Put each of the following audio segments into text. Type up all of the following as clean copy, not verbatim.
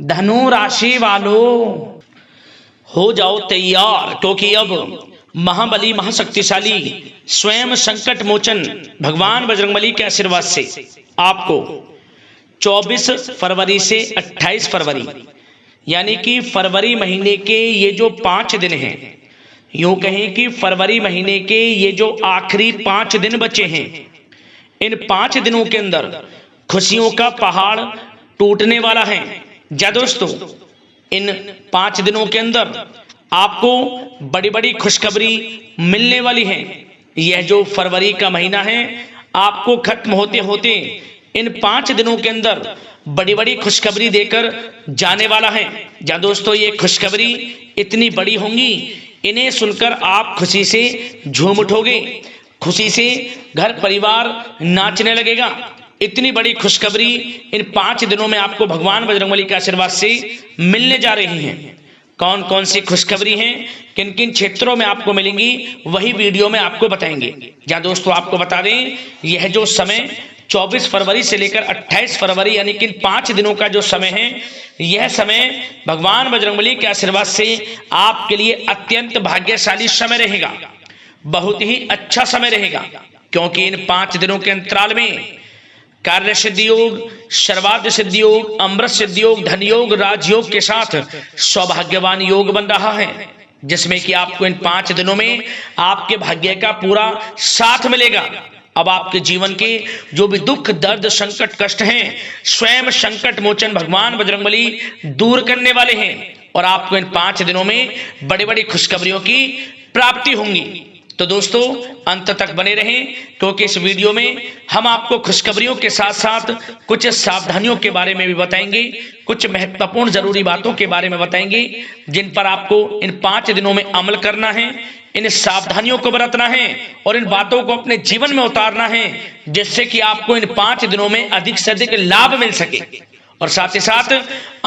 धनु राशि वालों हो जाओ तैयार, क्योंकि अब महाबली महाशक्तिशाली स्वयं संकट मोचन भगवान बजरंगबली के आशीर्वाद से आपको 24 फरवरी से 28 फरवरी यानी कि फरवरी महीने के ये जो 5 दिन हैं, यूं कहें कि फरवरी महीने के ये जो आखिरी 5 दिन बचे हैं, इन 5 दिनों के अंदर खुशियों का पहाड़ टूटने वाला है। जा दोस्तों, इन 5 दिनों के अंदर आपको बड़ी बड़ी खुशखबरी मिलने वाली है। यह जो फरवरी का महीना है आपको खत्म होते होते इन 5 दिनों के अंदर बड़ी बड़ी खुशखबरी देकर जाने वाला है। जा दोस्तों, ये खुशखबरी इतनी बड़ी होंगी, इन्हें सुनकर आप खुशी से झूम उठोगे, खुशी से घर परिवार नाचने लगेगा। इतनी बड़ी खुशखबरी इन 5 दिनों में आपको भगवान बजरंगबली के आशीर्वाद से मिलने जा रही हैं। कौन कौन सी खुशखबरी हैं, किन किन क्षेत्रों में आपको मिलेंगी, वही वीडियो में आपको बताएंगे। जहाँ दोस्तों आपको बता दें, यह जो समय 24 फरवरी से लेकर 28 फरवरी यानी कि 5 दिनों का जो समय है, यह समय भगवान बजरंगबली के आशीर्वाद से आपके लिए अत्यंत भाग्यशाली समय रहेगा, बहुत ही अच्छा समय रहेगा। क्योंकि इन 5 दिनों के अंतराल में कार्य सिद्धि योग, सर्वार्थ सिद्धि योग, अमृत सिद्धि योग, धन योग, राजयोग के साथ सौभाग्यवान योग बन रहा है, जिसमें कि आपको इन 5 दिनों में आपके भाग्य का पूरा साथ मिलेगा। अब आपके जीवन के जो भी दुख दर्द संकट कष्ट हैं, स्वयं संकट मोचन भगवान बजरंगबली दूर करने वाले हैं और आपको इन 5 दिनों में बड़ी बड़ी खुशखबरियों की प्राप्ति होंगी। तो दोस्तों अंत तक बने रहें, क्योंकि इस वीडियो में हम आपको खुशखबरियों के साथ साथ कुछ सावधानियों के बारे में भी बताएंगे, कुछ महत्वपूर्ण जरूरी बातों के बारे में बताएंगे, जिन पर आपको इन 5 दिनों में अमल करना है, इन सावधानियों को बरतना है और इन बातों को अपने जीवन में उतारना है, जिससे कि आपको इन 5 दिनों में अधिक से अधिक लाभ मिल सके और साथ ही साथ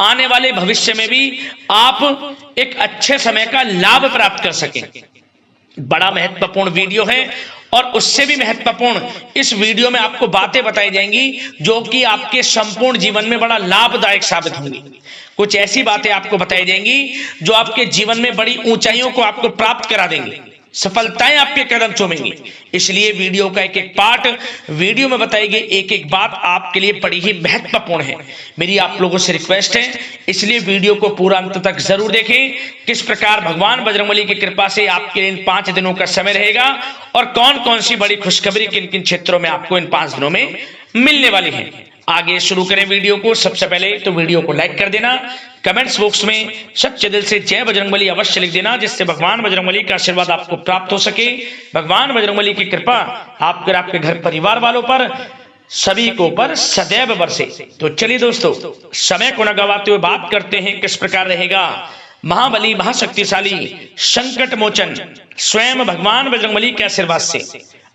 आने वाले भविष्य में भी आप एक अच्छे समय का लाभ प्राप्त कर सकें। बड़ा महत्वपूर्ण वीडियो है और उससे भी महत्वपूर्ण इस वीडियो में आपको बातें बताई जाएंगी जो कि आपके संपूर्ण जीवन में बड़ा लाभदायक साबित होंगी। कुछ ऐसी बातें आपको बताई जाएंगी जो आपके जीवन में बड़ी ऊंचाइयों को आपको प्राप्त करा देंगी, सफलताएं आपके कदम चूमेंगी। इसलिए वीडियो का एक एक पार्ट वीडियो में बताई गई एक एक बात आपके लिए बड़ी ही महत्वपूर्ण है। मेरी आप लोगों से रिक्वेस्ट है, इसलिए वीडियो को पूरा अंत तक जरूर देखें, किस प्रकार भगवान बजरंगबली की कृपा से आपके लिए इन 5 दिनों का समय रहेगा और कौन कौन सी बड़ी खुशखबरी किन किन क्षेत्रों में आपको इन 5 दिनों में मिलने वाली है। आगे शुरू करें वीडियो को। सबसे पहले तो वीडियो को लाइक कर देना, कमेंट्स बॉक्स में सच्चे दिल से जय बजरंगबली अवश्य लिख देना, जिससे भगवान बजरंगबली का आशीर्वाद आपको प्राप्त हो सके, भगवान बजरंगबली की कृपा आपके घर परिवार वालों पर सभी को पर सदैव बरसे। तो चलिए दोस्तों, समय को न गवाते हुए बात करते हैं किस प्रकार रहेगा महाबली महाशक्तिशाली संकट मोचन स्वयं भगवान बजरंगबली के आशीर्वाद से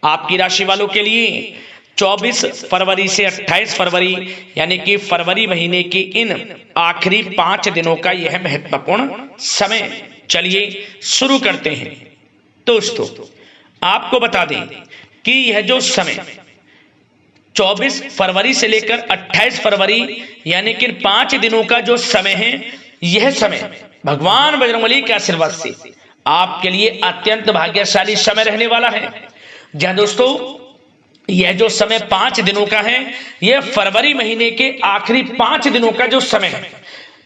आपकी राशि वालों के लिए 24 फरवरी से 28 फरवरी यानी कि फरवरी महीने की इन आखिरी 5 दिनों का यह महत्वपूर्ण समय। चलिए शुरू करते हैं। दोस्तों आपको बता दें कि यह जो समय 24 फरवरी से लेकर 28 फरवरी यानी कि 5 दिनों का जो समय है, यह समय भगवान बजरंगबली के आशीर्वाद से आपके लिए अत्यंत भाग्यशाली समय रहने वाला है। जहां दोस्तों यह जो समय 5 दिनों का है, यह फरवरी महीने के आखिरी 5 दिनों का जो समय है,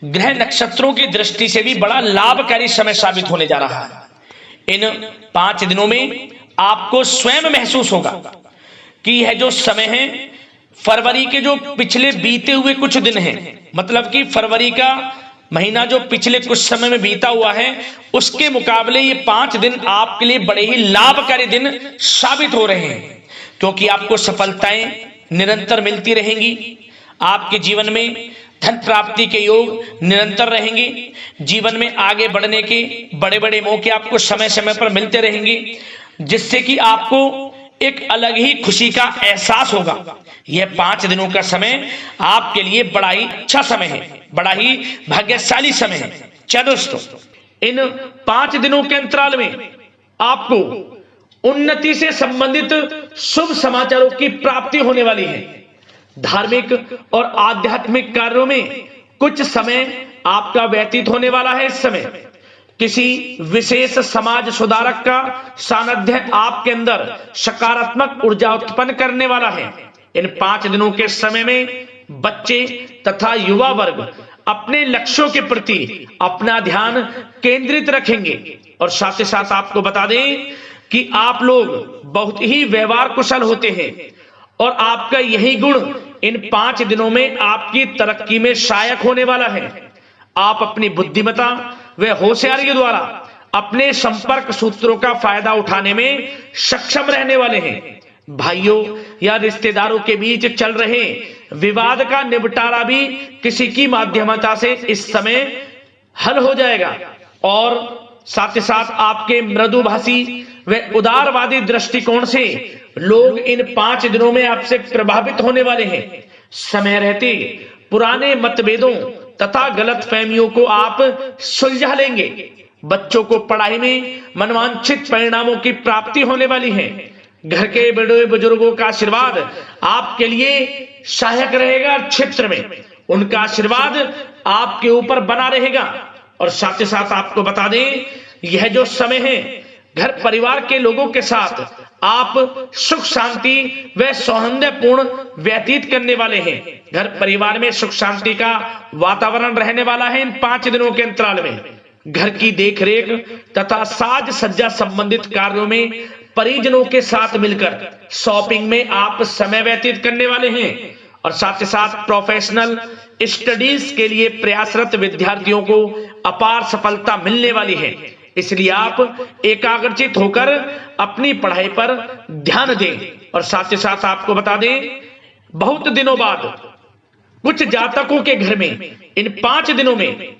ग्रह नक्षत्रों की दृष्टि से भी बड़ा लाभकारी समय साबित होने जा रहा है। इन 5 दिनों में आपको स्वयं महसूस होगा कि यह जो समय है, फरवरी के जो पिछले बीते हुए कुछ दिन हैं, मतलब कि फरवरी का महीना जो पिछले कुछ समय में बीता हुआ है, उसके मुकाबले ये 5 दिन आपके लिए बड़े ही लाभकारी दिन साबित हो रहे हैं, क्योंकि आपको सफलताएं निरंतर मिलती रहेंगी, आपके जीवन में धन प्राप्ति के योग निरंतर रहेंगे, जीवन में आगे बढ़ने के बड़े बड़े मौके आपको समय समय पर मिलते रहेंगे, जिससे कि आपको एक अलग ही खुशी का एहसास होगा। यह 5 दिनों का समय आपके लिए बड़ा ही अच्छा समय है, बड़ा ही भाग्यशाली समय है। चलो दोस्तों, इन 5 दिनों के अंतराल में आपको उन्नति से संबंधित शुभ समाचारों की प्राप्ति होने वाली है। धार्मिक और आध्यात्मिक कार्यों में कुछ समय आपका व्यतीत होने वाला है। इस समय किसी विशेष समाज सुधारक का सानिध्य आपके अंदर सकारात्मक ऊर्जा उत्पन्न करने वाला है। इन 5 दिनों के समय में बच्चे तथा युवा वर्ग अपने लक्ष्यों के प्रति अपना ध्यान केंद्रित रखेंगे। और साथ ही साथ आपको बता दें कि आप लोग बहुत ही व्यवहार कुशल होते हैं और आपका यही गुण इन 5 दिनों में आपकी तरक्की में सहायक होने वाला है। आप अपनी बुद्धिमत्ता व होशियारी द्वारा अपने संपर्क सूत्रों का फायदा उठाने में सक्षम रहने वाले हैं। भाइयों या रिश्तेदारों के बीच चल रहे विवाद का निपटारा भी किसी की माध्यमता से इस समय हल हो जाएगा। और साथ ही साथ आपके मृदुभाषी व उदारवादी दृष्टिकोण से लोग इन 5 दिनों में आपसे प्रभावित होने वाले हैं। समय रहते पुराने मतभेदों तथा गलतफहमियों को आप सुलझा लेंगे। बच्चों को पढ़ाई में मनवांछित परिणामों की प्राप्ति होने वाली है। घर के बड़े बुजुर्गों का आशीर्वाद आपके लिए सहायक रहेगा। क्षेत्र में उनका आशीर्वाद आपके ऊपर बना रहेगा। और साथ ही साथ आपको बता दें, यह जो समय है घर परिवार के लोगों के साथ आप सुख शांति व सौहार्दपूर्ण व्यतीत करने वाले हैं। घर परिवार में सुख शांति का वातावरण रहने वाला है। इन 5 दिनों के अंतराल में घर की देखरेख तथा साज सज्जा संबंधित कार्यों में परिजनों के साथ मिलकर शॉपिंग में आप समय व्यतीत करने वाले हैं। और साथ ही साथ प्रोफेशनल स्टडीज के लिए प्रयासरत विद्यार्थियों को अपार सफलता मिलने वाली है। इसलिए आप एकाग्रचित होकर अपनी पढ़ाई पर ध्यान दें। और साथ ही साथ आपको बता दें, बहुत दिनों बाद कुछ जातकों के घर में इन 5 दिनों में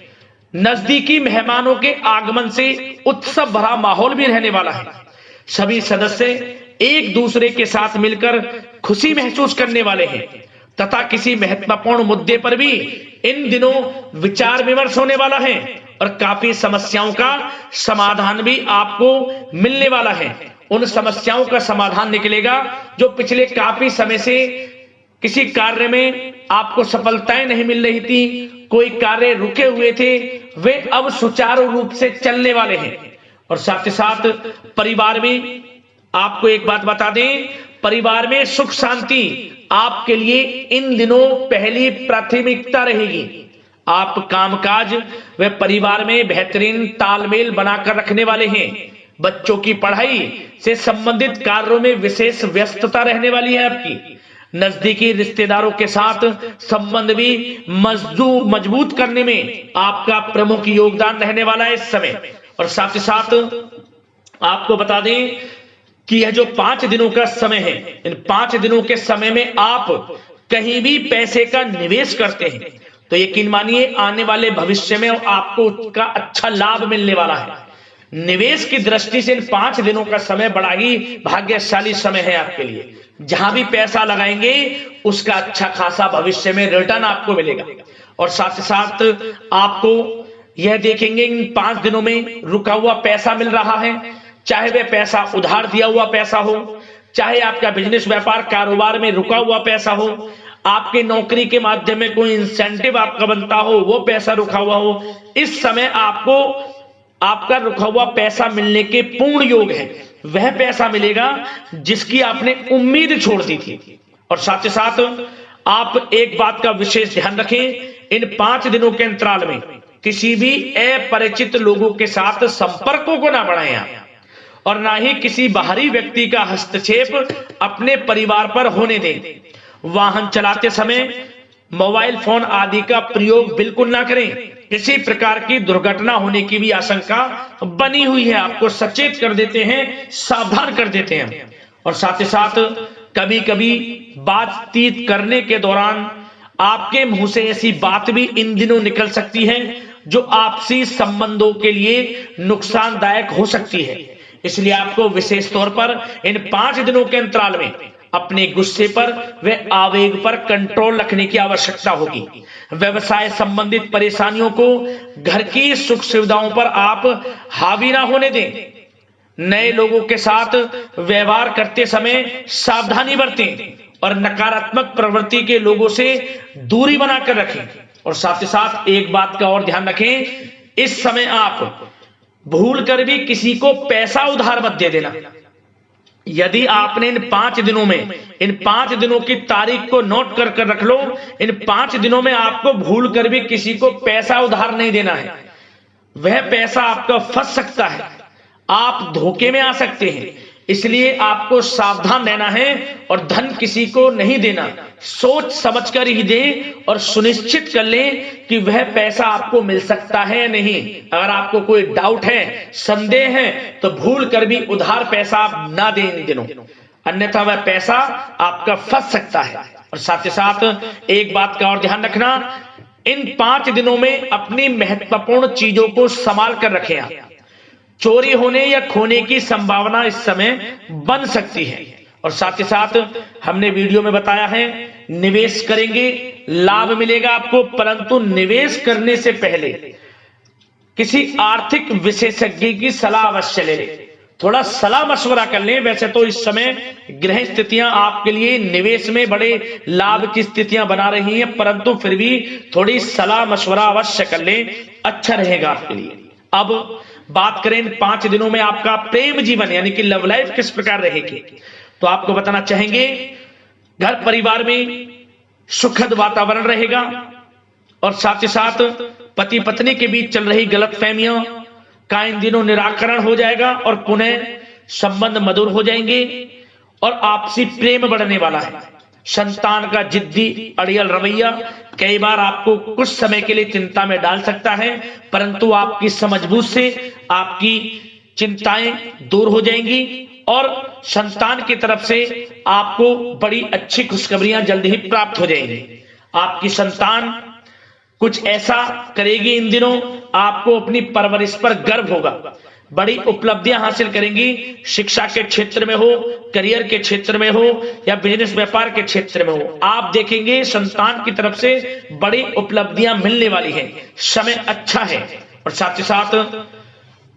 नजदीकी मेहमानों के आगमन से उत्सव भरा माहौल भी रहने वाला है। सभी सदस्य एक दूसरे के साथ मिलकर खुशी महसूस करने वाले हैं तथा किसी महत्वपूर्ण मुद्दे पर भी इन दिनों विचार विमर्श होने वाला है और काफी समस्याओं का समाधान भी आपको मिलने वाला है। उन समस्याओं का समाधान निकलेगा जो पिछले काफी समय से किसी कार्य में आपको सफलताएं नहीं मिल रही थी, कोई कार्य रुके हुए थे, वे अब सुचारू रूप से चलने वाले हैं। और साथ ही साथ परिवार में आपको एक बात बता दें, परिवार में सुख शांति आपके लिए इन दिनों पहली प्राथमिकता रहेगी। आप कामकाज व परिवार में बेहतरीन तालमेल बनाकर रखने वाले हैं। बच्चों की पढ़ाई से संबंधित कार्यों में विशेष व्यस्तता रहने वाली है आपकी। नजदीकी रिश्तेदारों के साथ संबंध भी मजबूत करने में आपका प्रमुख योगदान रहने वाला है इस समय। और साथ ही साथ आपको बता दें कि यह जो 5 दिनों का समय है, इन 5 दिनों के समय में आप कहीं भी पैसे का निवेश करते हैं तो यकीन मानिए आने वाले भविष्य में आपको उसका अच्छा लाभ मिलने वाला है। निवेश की दृष्टि से इन 5 दिनों का समय बड़ा ही भाग्यशाली समय है आपके लिए। जहां भी पैसा लगाएंगे उसका अच्छा खासा भविष्य में रिटर्न आपको मिलेगा। और साथ ही साथ आपको यह देखेंगे इन 5 दिनों में रुका हुआ पैसा मिल रहा है, चाहे वह पैसा उधार दिया हुआ पैसा हो, चाहे आपका बिजनेस व्यापार कारोबार में रुका हुआ पैसा हो, आपके नौकरी के माध्यम में कोई इंसेंटिव आपका बनता हो, वो पैसा रुका हुआ हो। इस समय आपको आपका रुका हुआ पैसा मिलने के पूर्ण योग है। वह पैसा मिलेगा जिसकी आपने उम्मीद छोड़ दी थी। और साथ ही साथ आप एक बात का विशेष ध्यान रखें, इन 5 दिनों के अंतराल में किसी भी अपरिचित लोगों के साथ संपर्कों को ना बढ़ाएं आप, और ना ही किसी बाहरी व्यक्ति का हस्तक्षेप अपने परिवार पर होने दें। वाहन चलाते समय मोबाइल फोन आदि का प्रयोग बिल्कुल ना करें। किसी प्रकार की दुर्घटना होने की भी आशंका बनी हुई है। आपको सचेत कर देते हैं, सावधान कर देते हैं। और साथ ही साथ कभी कभी बातचीत करने के दौरान आपके मुंह से ऐसी बात भी इन दिनों निकल सकती है जो आपसी संबंधों के लिए नुकसानदायक हो सकती है। इसलिए आपको विशेष तौर पर इन 5 दिनों के अंतराल में अपने गुस्से पर व आवेग पर कंट्रोल रखने की आवश्यकता होगी। व्यवसाय संबंधित परेशानियों को घर की सुख सुविधाओं पर आप हावी ना होने दें। नए लोगों के साथ व्यवहार करते समय सावधानी बरतें और नकारात्मक प्रवृत्ति के लोगों से दूरी बनाकर रखें। और साथ ही साथ एक बात का और ध्यान रखें, इस समय आप भूल कर भी किसी को पैसा उधार मत दे देना। यदि आपने इन 5 दिनों में, इन 5 दिनों की तारीख को नोट कर कर रख लो, इन 5 दिनों में आपको भूल कर भी किसी को पैसा उधार नहीं देना है। वह पैसा आपका फंस सकता है, आप धोखे में आ सकते हैं, इसलिए आपको सावधान रहना है और धन किसी को नहीं देना। सोच समझकर ही दें और सुनिश्चित कर लें कि वह पैसा आपको मिल सकता है या नहीं। अगर आपको कोई डाउट है, संदेह है, तो भूल कर भी उधार पैसा आप ना दें इन दिनों, अन्यथा वह पैसा आपका फंस सकता है। और साथ ही साथ एक बात का और ध्यान रखना, इन 5 दिनों में अपनी महत्वपूर्ण चीजों को संभाल कर रखें। आप चोरी होने या खोने की संभावना इस समय बन सकती है। और साथ ही साथ हमने वीडियो में बताया है, निवेश करेंगे लाभ मिलेगा आपको, परंतु निवेश करने से पहले किसी आर्थिक विशेषज्ञ की सलाह अवश्य ले लें, थोड़ा सलाह मशवरा कर लें। वैसे तो इस समय ग्रह स्थितियां आपके लिए निवेश में बड़े लाभ की स्थितियां बना रही हैं, परंतु फिर भी थोड़ी सलाह मशवरा अवश्य कर लें, अच्छा रहेगा आपके लिए। अब बात करें इन 5 दिनों में आपका प्रेम जीवन यानी कि लव लाइफ किस प्रकार रहेगी, तो आपको बताना चाहेंगे, घर परिवार में सुखद वातावरण रहेगा और साथ ही साथ पति पत्नी के बीच चल रही गलतफहमियों का इन दिनों निराकरण हो जाएगा और पुनः संबंध मधुर हो जाएंगे और आपसी प्रेम बढ़ने वाला है। संतान का जिद्दी अड़ियल रवैया कई बार आपको कुछ समय के लिए चिंता में डाल सकता है, परंतु आपकी समझबूझ से आपकी चिंताएं दूर हो जाएंगी और संतान की तरफ से आपको बड़ी अच्छी खुशखबरियां जल्द ही प्राप्त हो जाएंगी। आपकी संतान कुछ ऐसा करेगी इन दिनों, आपको अपनी परवरिश पर गर्व होगा, बड़ी उपलब्धियां हासिल करेंगी। शिक्षा के क्षेत्र में हो, करियर के क्षेत्र में हो या बिजनेस व्यापार के क्षेत्र में हो, आप देखेंगे संतान की तरफ से बड़ी उपलब्धियां मिलने वाली है। समय अच्छा है और साथ ही साथ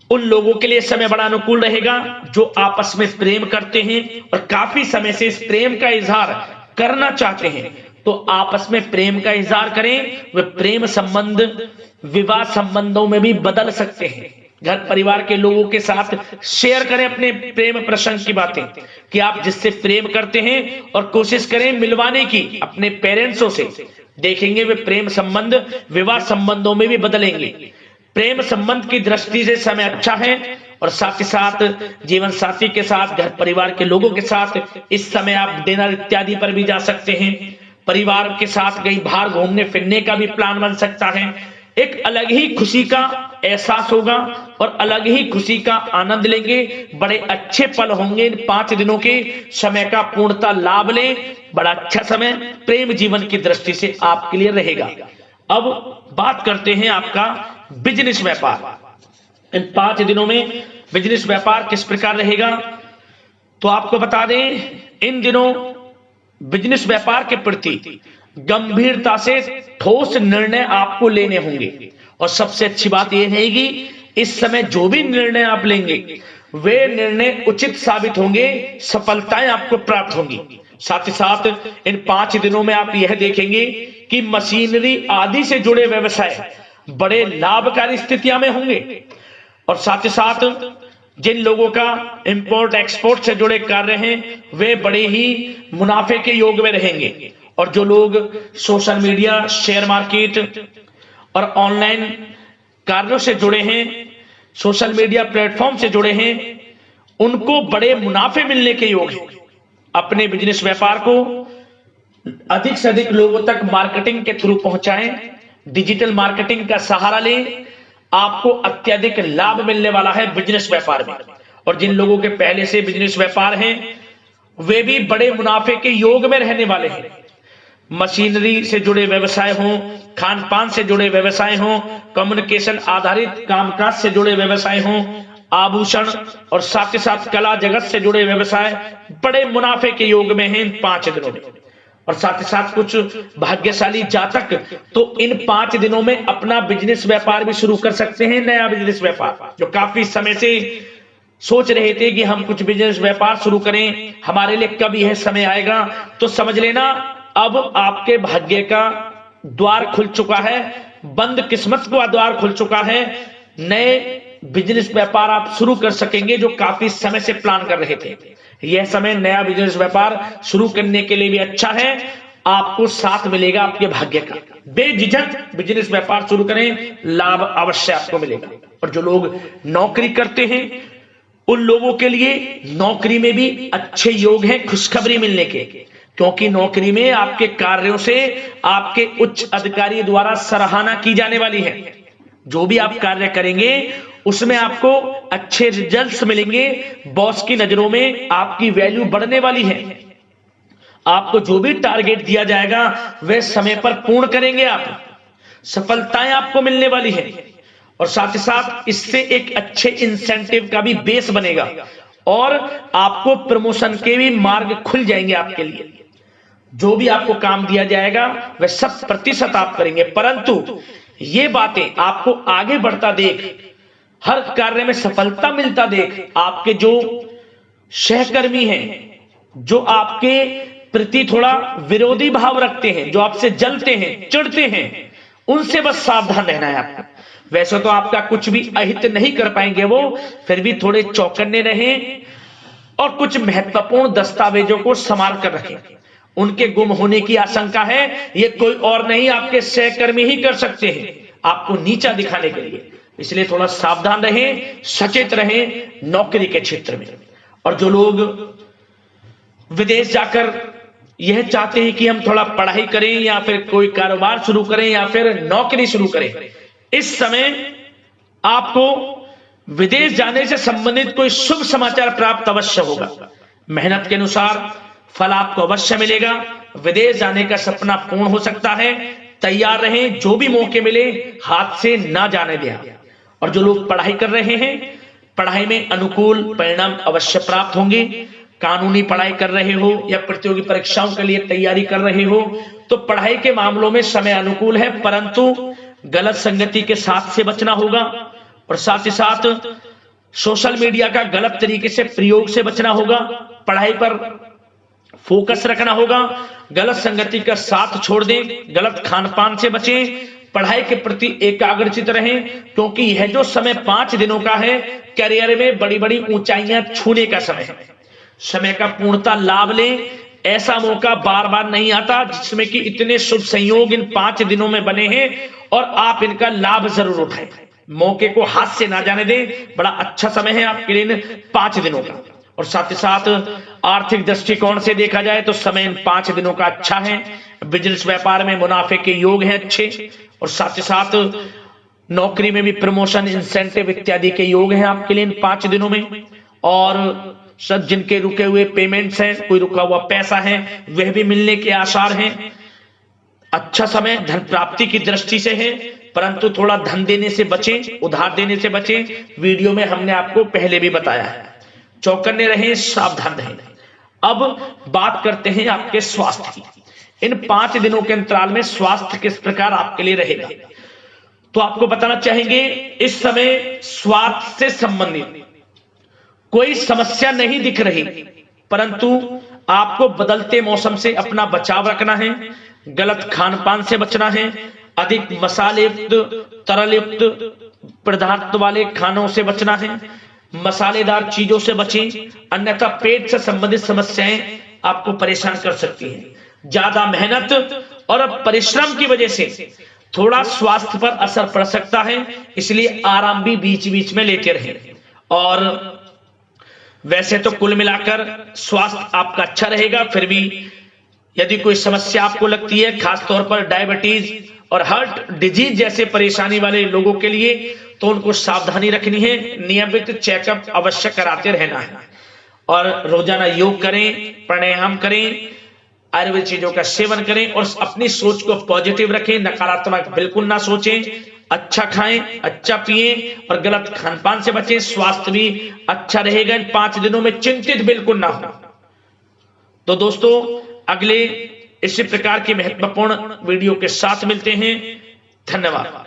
उन लोगों के लिए समय बड़ा अनुकूल रहेगा जो आपस में प्रेम करते हैं और काफी समय से इस प्रेम का इजहार करना चाहते हैं, तो आपस में प्रेम का इजहार करें। वे प्रेम संबंध विवाह संबंधों में भी बदल सकते हैं। घर परिवार के लोगों के साथ शेयर करें अपने प्रेम प्रसंग की बातें कि आप जिससे प्रेम करते हैं और कोशिश करें मिलवाने की अपने पेरेंट्सों से। देखेंगे वे प्रेम संबंध विवाह संबंधों में भी बदलेंगे। प्रेम संबंध की दृष्टि से समय अच्छा है और साथ ही साथ जीवन साथी के साथ, घर परिवार के लोगों के साथ इस समय आप डिनर इत्यादि पर भी जा सकते हैं। परिवार के साथ कहीं बाहर घूमने फिरने का भी प्लान बन सकता है। एक अलग ही खुशी का एहसास होगा और अलग ही खुशी का आनंद लेंगे। बड़े अच्छे पल होंगे इन 5 दिनों के, समय का पूर्णतः लाभ लें। बड़ा अच्छा समय प्रेम जीवन की दृष्टि से आपके लिए रहेगा। अब बात करते हैं आपका बिजनेस व्यापार। इन 5 दिनों में बिजनेस व्यापार किस प्रकार रहेगा, तो आपको बता दें, इन दिनों बिजनेस व्यापार के प्रति गंभीरता से ठोस निर्णय आपको लेने होंगे और सबसे अच्छी बात यह रहेगी, इस समय जो भी निर्णय आप लेंगे वे निर्णय उचित साबित होंगे, सफलताएं आपको प्राप्त होंगी। साथ ही साथ इन 5 दिनों में आप यह देखेंगे कि मशीनरी आदि से जुड़े व्यवसाय बड़े लाभकारी स्थितियां में होंगे और साथ ही साथ जिन लोगों का इंपोर्ट एक्सपोर्ट से जुड़े कार्य हैं वे बड़े ही मुनाफे के योग में रहेंगे और जो लोग सोशल मीडिया, शेयर मार्केट और ऑनलाइन कार्यों से जुड़े हैं, सोशल मीडिया प्लेटफॉर्म से जुड़े हैं, उनको बड़े मुनाफे मिलने के योग हैं। अपने बिजनेस व्यापार को अधिक से अधिक लोगों तक मार्केटिंग के थ्रू पहुंचाएं, डिजिटल मार्केटिंग का सहारा लें, आपको अत्यधिक लाभ मिलने वाला है बिजनेस व्यापार में। और जिन लोगों के पहले से बिजनेस व्यापार हैं वे भी बड़े मुनाफे के योग में रहने वाले हैं। मशीनरी से जुड़े व्यवसाय हों, खान पान से जुड़े व्यवसाय हों, कम्युनिकेशन आधारित कामकाज से जुड़े व्यवसाय हों, आभूषण और साथ ही साथ कला जगत से जुड़े व्यवसाय बड़े मुनाफे के योग में हैं इन 5 दिनों में। और साथ ही साथ कुछ भाग्यशाली जातक तो इन 5 दिनों में अपना बिजनेस व्यापार भी शुरू कर सकते हैं, नया बिजनेस व्यापार। जो काफी समय से सोच रहे थे कि हम कुछ बिजनेस व्यापार शुरू करें, हमारे लिए कब यह समय आएगा, तो समझ लेना अब आपके भाग्य का द्वार खुल चुका है, बंद किस्मत का द्वार खुल चुका है। नए बिजनेस व्यापार आप शुरू कर सकेंगे जो काफी समय से प्लान कर रहे थे। यह समय नया बिजनेस व्यापार शुरू करने के लिए भी अच्छा है। आपको साथ मिलेगा आपके भाग्य का। बेझिझक बिजनेस व्यापार शुरू करें, लाभ अवश्य आपको मिलेगा। और जो लोग नौकरी करते हैं उन लोगों के लिए नौकरी में भी अच्छे योग हैं खुशखबरी मिलने के, क्योंकि नौकरी में आपके कार्यों से आपके उच्च अधिकारी द्वारा सराहना की जाने वाली है। जो भी आप कार्य करेंगे उसमें आपको अच्छे रिजल्ट्स मिलेंगे। बॉस की नजरों में आपकी वैल्यू बढ़ने वाली है। आपको जो भी टारगेट दिया जाएगा वह समय पर पूर्ण करेंगे आप, सफलताएं आपको मिलने वाली है। और साथ ही साथ इससे एक अच्छे इंसेंटिव का भी बेस बनेगा और आपको प्रमोशन के भी मार्ग खुल जाएंगे आपके लिए। जो भी आपको काम दिया जाएगा वह 100% आप करेंगे, परंतु ये बातें आपको आगे बढ़ता देख, हर कार्य में सफलता मिलता देख आपके जो सहकर्मी हैं, जो आपके प्रति थोड़ा विरोधी भाव रखते हैं, जो आपसे जलते हैं, चिढ़ते हैं, उनसे बस सावधान रहना है आपको। वैसे तो आपका कुछ भी अहित नहीं कर पाएंगे वो, फिर भी थोड़े चौकन्ने रहें और कुछ महत्वपूर्ण दस्तावेजों को संभाल कर रखें। उनके गुम होने की आशंका है, ये कोई और नहीं आपके सहकर्मी ही कर सकते हैं आपको नीचा दिखाने के लिए। इसलिए थोड़ा सावधान रहें, सचेत रहें नौकरी के क्षेत्र में। और जो लोग विदेश जाकर यह चाहते हैं कि हम थोड़ा पढ़ाई करें या फिर कोई कारोबार शुरू करें या फिर नौकरी शुरू करें, इस समय आपको विदेश जाने से संबंधित कोई शुभ समाचार प्राप्त अवश्य होगा। मेहनत के अनुसार फल आपको अवश्य मिलेगा। विदेश जाने का सपना पूर्ण हो सकता है। तैयार रहें, जो भी मौके मिले हाथ से ना जाने दें। और जो लोग पढ़ाई कर रहे हैं, पढ़ाई में अनुकूल परिणाम अवश्य प्राप्त होंगे। कानूनी पढ़ाई कर रहे हो या प्रतियोगी परीक्षाओं के लिए तैयारी कर रहे हो तो पढ़ाई के मामलों में समय अनुकूल है, परंतु गलत संगति के साथ से बचना होगा। और साथ ही साथ सोशल मीडिया का गलत तरीके से प्रयोग से बचना होगा। पढ़ाई पर फोकस रखना होगा। गलत संगति का साथ छोड़ दें, गलत खान पान से बचें, पढ़ाई के प्रति एकाग्रचित रहें, क्योंकि यह जो समय 5 दिनों का है करियर में बड़ी बड़ी ऊंचाइयां छूने का समय है। समय का पूर्णता लाभ लें। ऐसा मौका बार बार नहीं आता जिसमें कि इतने शुभ संयोग इन 5 दिनों में बने हैं और आप इनका लाभ जरूर उठाएं। मौके को हाथ से ना जाने दें। बड़ा अच्छा समय है आपके लिए इन 5 दिनों का। और साथ ही साथ आर्थिक दृष्टिकोण से देखा जाए तो समय इन 5 दिनों का अच्छा है। बिजनेस व्यापार में मुनाफे के योग हैं अच्छे। और साथ ही साथ नौकरी में भी प्रमोशन, इंसेंटिव इत्यादि के योग हैं आपके लिए इन 5 दिनों में। और सब जिनके रुके हुए पेमेंट्स हैं, कोई रुका हुआ पैसा है, वह भी मिलने के आसार हैं। अच्छा समय धन प्राप्ति की दृष्टि से है, परंतु थोड़ा धन देने से बचें, उधार देने से बचें। वीडियो में हमने आपको पहले भी बताया है। चौकन्ने रहें, सावधान रहें। अब बात करते हैं आपके स्वास्थ्य की। इन 5 दिनों के अंतराल में स्वास्थ्य किस प्रकार आपके लिए रहेगा, तो आपको बताना चाहेंगे इस समय स्वास्थ्य से संबंधित कोई समस्या नहीं दिख रही, परंतु आपको बदलते मौसम से अपना बचाव रखना है। गलत खान पान से बचना है। अधिक मसाले युक्त, तरल युक्त पदार्थ वाले खानों से बचना है। मसालेदार चीजों से बचें, अन्यथा पेट से संबंधित समस्याएं आपको परेशान कर सकती हैं। ज्यादा मेहनत और परिश्रम की वजह से थोड़ा स्वास्थ्य पर असर पड़ सकता है, इसलिए आराम भी बीच बीच में लेते रहें। और वैसे तो कुल मिलाकर स्वास्थ्य आपका अच्छा रहेगा। फिर भी यदि कोई समस्या आपको लगती है, खासतौर पर डायबिटीज और हार्ट डिजीज जैसे परेशानी वाले लोगों के लिए, तो उनको सावधानी रखनी है। नियमित चेकअप अवश्य कराते रहना है और रोजाना योग करें, प्राणायाम करें, आयुर्वेद चीजों का सेवन करें और अपनी सोच को पॉजिटिव रखें। नकारात्मक बिल्कुल ना सोचें। अच्छा खाएं, अच्छा पिएं और गलत खान पान से बचें। स्वास्थ्य भी अच्छा रहेगा। इन 5 दिनों में चिंतित बिल्कुल ना हो। तो दोस्तों, अगले इसी प्रकार की महत्वपूर्ण वीडियो के साथ मिलते हैं। धन्यवाद।